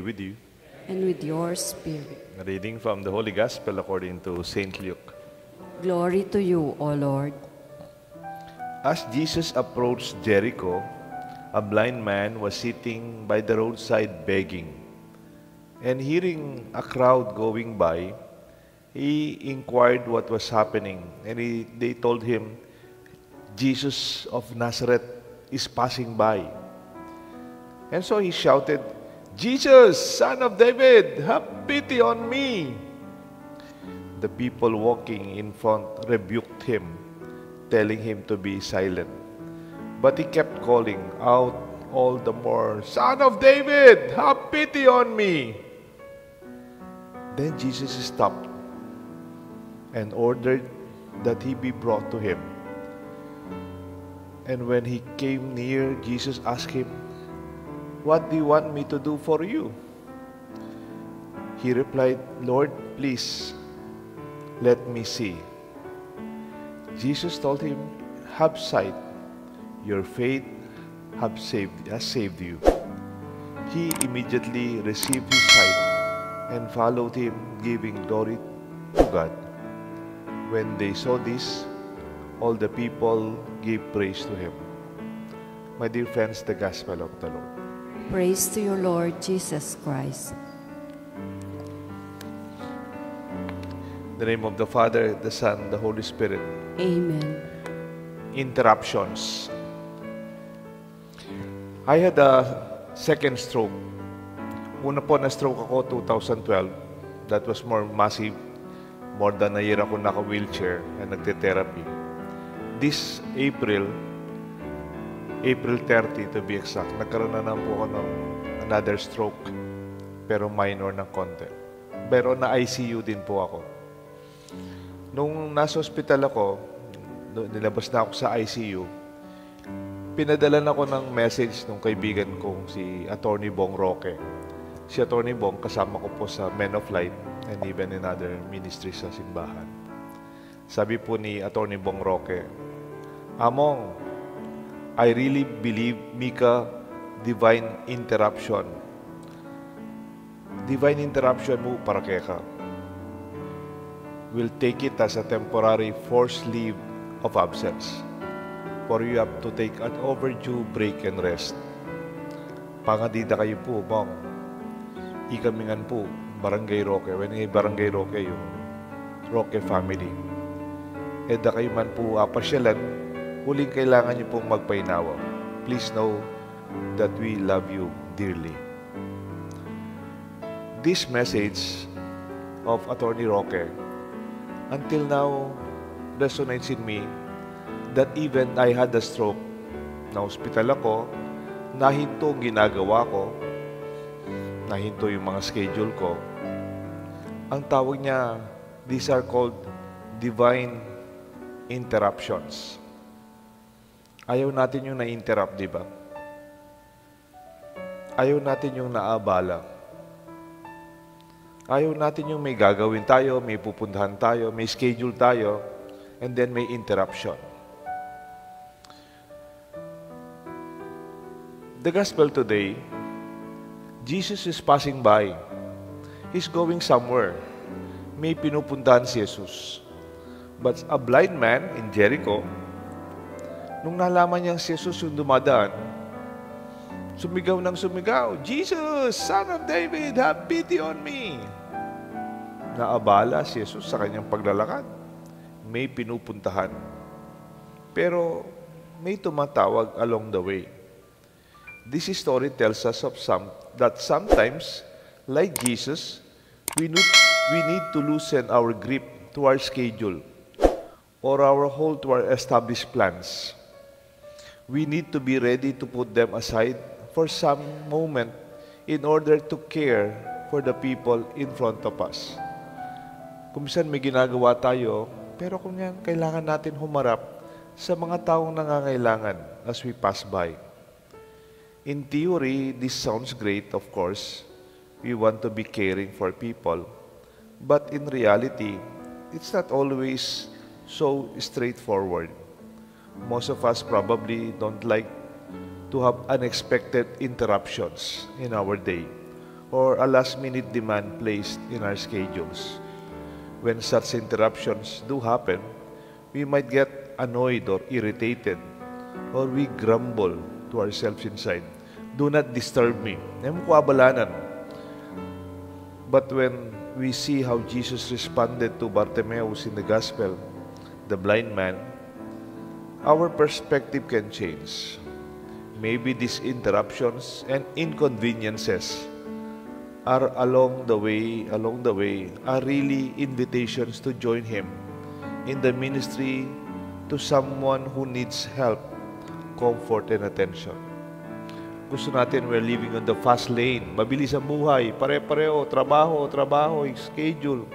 with you. And with your spirit. A reading from the Holy Gospel according to St. Luke. Glory to you, O Lord. As Jesus approached Jericho, a blind man was sitting by the roadside begging. And hearing a crowd going by, he inquired what was happening. And they told him, Jesus of Nazareth is passing by. And so he shouted, Jesus, Son of David, have pity on me. The people walking in front rebuked him, telling him to be silent. But he kept calling out all the more, Son of David, have pity on me. Then Jesus stopped and ordered that he be brought to him. And when he came near, Jesus asked him, What do you want me to do for you? He replied, Lord, please, let me see. Jesus told him, Have sight. Your faith has saved you. He immediately received his sight and followed him, giving glory to God. When they saw this, all the people gave praise to him. My dear friends, the Gospel of the Lord. Praise to you, Lord Jesus Christ. In the name of the Father, the Son, the Holy Spirit. Amen. Interruptions. I had a second stroke. Una po na stroke ako 2012. That was more massive. More than a year ako naka-wheelchair and nagte-therapy. This April 30 to be exact, nagkaroon na po ako ng another stroke. Pero minor ng konti. Pero na-ICU din po ako. Nung nasa hospital ako, nilabas na ako sa ICU, pinadalan ako ng message ng kaibigan kong si Attorney Bong Roque. Si Attorney Bong, kasama ko po sa Men of Light and even in other ministries sa simbahan. Sabi po ni Attorney Bong Roque, Among, I really believe, Mika, divine interruption. Divine interruption mo, parakeka, will take it as a temporary forced leave of absence. For you have to take an overdue break and rest. Pangadida kayo po, Bong. Ikamingan po, Barangay Roque. When Barangay Roque, yung Roque family. Eda kayo man po apasyalan, huling kailangan niyo pong magpainawa. Please know that we love you dearly. This message of Attorney Roque until now resonates in me that even I had a stroke, na-hospital ako, nahinto ang ginagawa ko, nahinto yung mga schedule ko. Ang tawag niya, these are called divine interruptions. Ayaw natin yung na-interrupt, di ba? Ayaw natin yung naabala. Ayaw natin yung may gagawin tayo, may pupuntahan tayo, may schedule tayo, and then may interruption. The Gospel today, Jesus is passing by. He's going somewhere. May pinupuntahan si Jesus. But a blind man in Jericho, nung nalaman niyang si Jesus yung dumadaan, sumigaw ng sumigaw, Jesus, Son of David, have pity on me. Naabala si Jesus sa kanyang paglalakad. May pinupuntahan. Pero may tumatawag along the way. This story tells us that sometimes, like Jesus, we need to loosen our grip to our schedule or our hold to our established plans. We need to be ready to put them aside for some moment in order to care for the people in front of us. Kung minsan may ginagawa tayo, pero kung yan, kailangan natin humarap sa mga taong nangangailangan as we pass by. In theory, this sounds great, of course. We want to be caring for people. But in reality, it's not always so straightforward. Most of us probably don't like to have unexpected interruptions in our day. or a last-minute demand placed in our schedules. When such interruptions do happen, we might get annoyed or irritated, or we grumble to ourselves inside, "Do not disturb me." Ayaw ko abalanan. But when we see how Jesus responded to Bartimaeus in the Gospel, the blind man, our perspective can change. Maybe these interruptions and inconveniences are along the way are really invitations to join Him in the ministry to someone who needs help, comfort, and attention. Gusto natin, we're living on the fast lane. Mabilis ang buhay. Pare-pareho. Trabaho, schedule.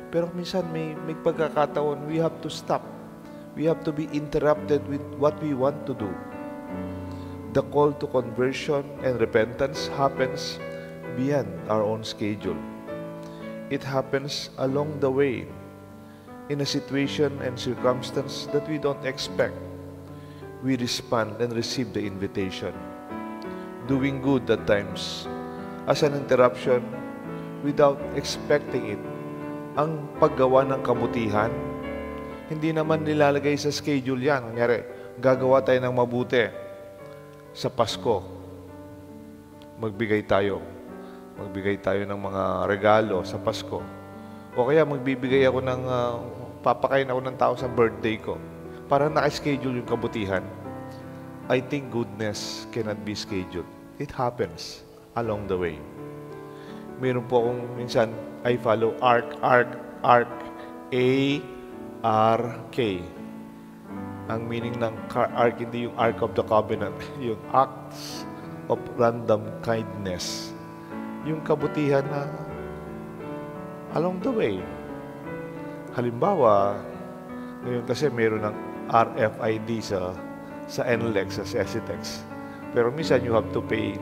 Pero minsan may pagkakataon, we have to stop. We have to be interrupted with what we want to do. The call to conversion and repentance happens beyond our own schedule. It happens along the way, in a situation and circumstance that we don't expect. We respond and receive the invitation. Doing good at times as an interruption without expecting it. Ang paggawa ng kabutihan, hindi naman nilalagay sa schedule yan. Kunyari, gagawa tayo ng mabuti sa Pasko. Magbigay tayo ng mga regalo sa Pasko. O kaya magbibigay ako ng, papakain ako ng tao sa birthday ko. Para naka-schedule yung kabutihan. I think goodness cannot be scheduled. It happens along the way. Meron po akong minsan, I follow ARK, A-R-K. Ang meaning ng ARK, hindi yung Ark of the Covenant, yung acts of random kindness. Yung kabutihan na along the way. Halimbawa, ngayon kasi meron ng RFID sa NLEX, sa SETEX. Pero minsan you have to pay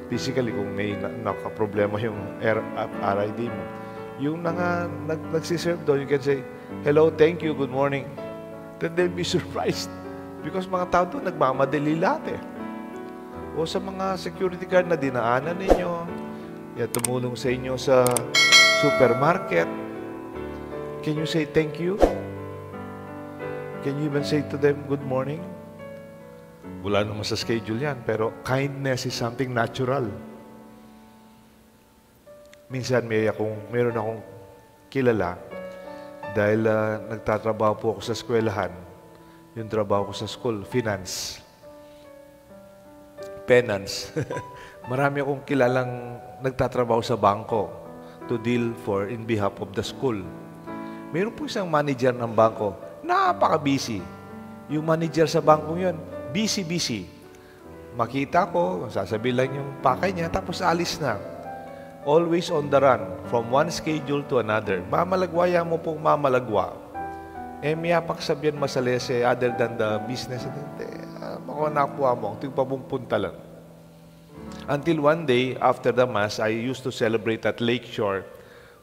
physically kung may nakaproblema yung RID mo. Yung nagsiserve doon, you can say, "Hello, thank you, good morning." Then they'll be surprised because mga tao doon nagmamadali lahat eh. O sa mga security guard na dinaanan ninyo, tumulong sa inyo sa supermarket, can you say thank you? Can you even say to them, "Good morning"? Wala naman sa schedule yan, pero kindness is something natural. Minsan meron akong kilala dahil nagtatrabaho po ako sa eskwelahan. Yung trabaho ko sa school, penance. Marami akong kilalang nagtatrabaho sa bangko to deal in behalf of the school. Meron po isang manager ng bangko, napaka-busy. Yung manager sa bangko yun, busy. Makita ko, sasabihin lang yung pakay niya, tapos alis na. Always on the run, from one schedule to another. Mamalagwaya mo pong mamalagwa. Miyapak sabihan masalese other than the business. Makuha nakuha mo, tigpabungpunta lang. Until one day, after the Mass, I used to celebrate at Lakeshore.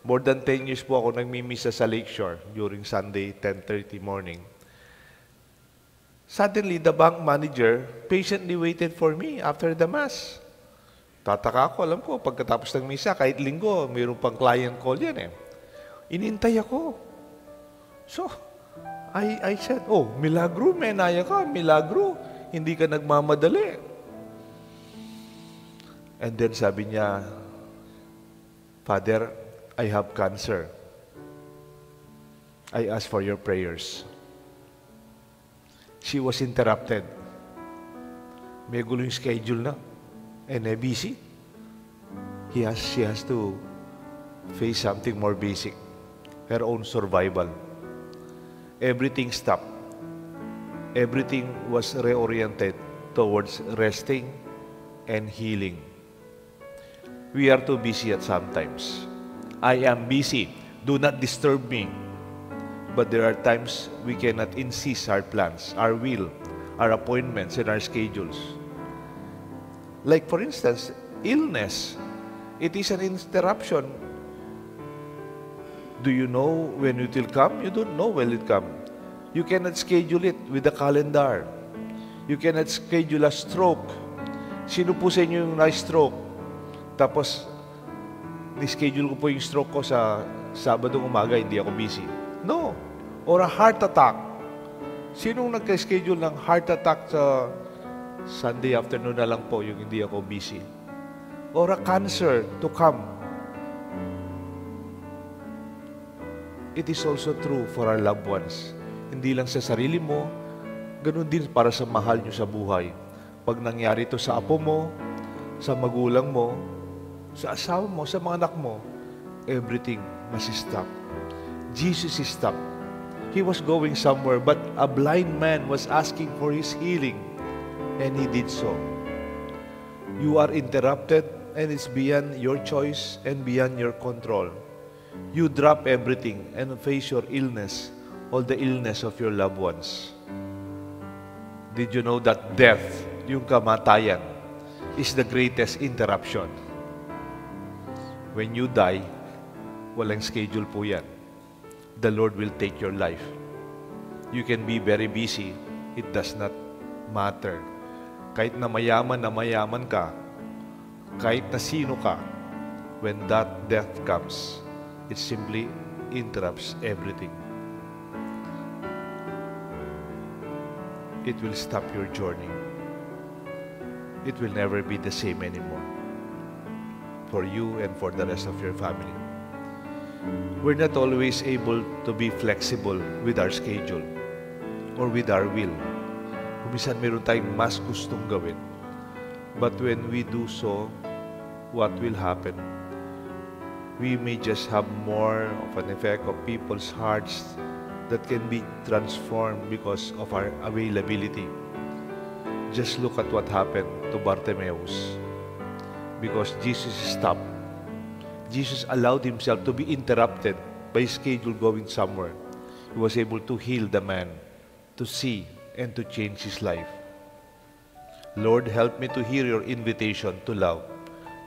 More than 10 years po ako nagmimisa sa Lakeshore during Sunday, 10:30 morning. Suddenly, the bank manager patiently waited for me after the Mass. Tataka ako, alam ko, pagkatapos ng misa, kahit linggo, mayroon pang client call yan eh. Inintay ako. So, I said, "Oh, milagro, menaya ka, milagro. Hindi ka nagmamadali." And then sabi niya, "Father, I have cancer. I ask for your prayers." She was interrupted. May gulo yung schedule na. And busy. She has to face something more basic. Her own survival. Everything stopped. Everything was reoriented towards resting and healing. We are too busy at sometimes. I am busy. Do not disturb me. But there are times we cannot insist our plans, our will, our appointments, and our schedules. Like for instance, illness. It is an interruption. Do you know when it will come? You don't know when it will come. You cannot schedule it with a calendar. You cannot schedule a stroke. Sino po sa inyo yung na-stroke? Tapos, ni-schedule ko po yung stroke ko sa Sabadong umaga, hindi ako busy. No. Or a heart attack. Sinong nagka-schedule ng heart attack sa Sunday afternoon na lang po, yung hindi ako busy? Or a cancer to come. It is also true for our loved ones. Hindi lang sa sarili mo, ganun din para sa mahal nyo sa buhay. Pag nangyari ito sa apo mo, sa magulang mo, sa asawa mo, sa mga anak mo, everything must stop. Jesus is stuck. He was going somewhere, but a blind man was asking for his healing, and he did so. You are interrupted, and it's beyond your choice and beyond your control. You drop everything and face your illness, all the illness of your loved ones. Did you know that death, yung kamatayan, is the greatest interruption? When you die, walang schedule po yan. The Lord will take your life. You can be very busy. It does not matter. Kahit na mayaman ka, kahit na sino ka, when that death comes, it simply interrupts everything. It will stop your journey. It will never be the same anymore for you and for the rest of your family. We're not always able to be flexible with our schedule or with our will. Kumisan meron tayong mas gustong gawin. But when we do so, what will happen? We may just have more of an effect of people's hearts that can be transformed because of our availability. Just look at what happened to Bartimaeus. Because Jesus stopped. Jesus allowed himself to be interrupted by his schedule going somewhere. He was able to heal the man, to see, and to change his life. Lord, help me to hear your invitation to love,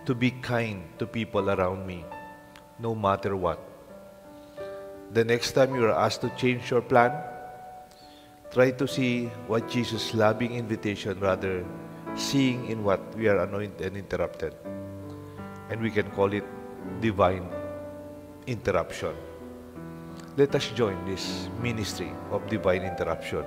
to be kind to people around me, no matter what. The next time you are asked to change your plan, try to see what Jesus' loving invitation rather seeing in what we are anointed and interrupted. And we can call it divine interruption. Let us join this ministry of divine interruption.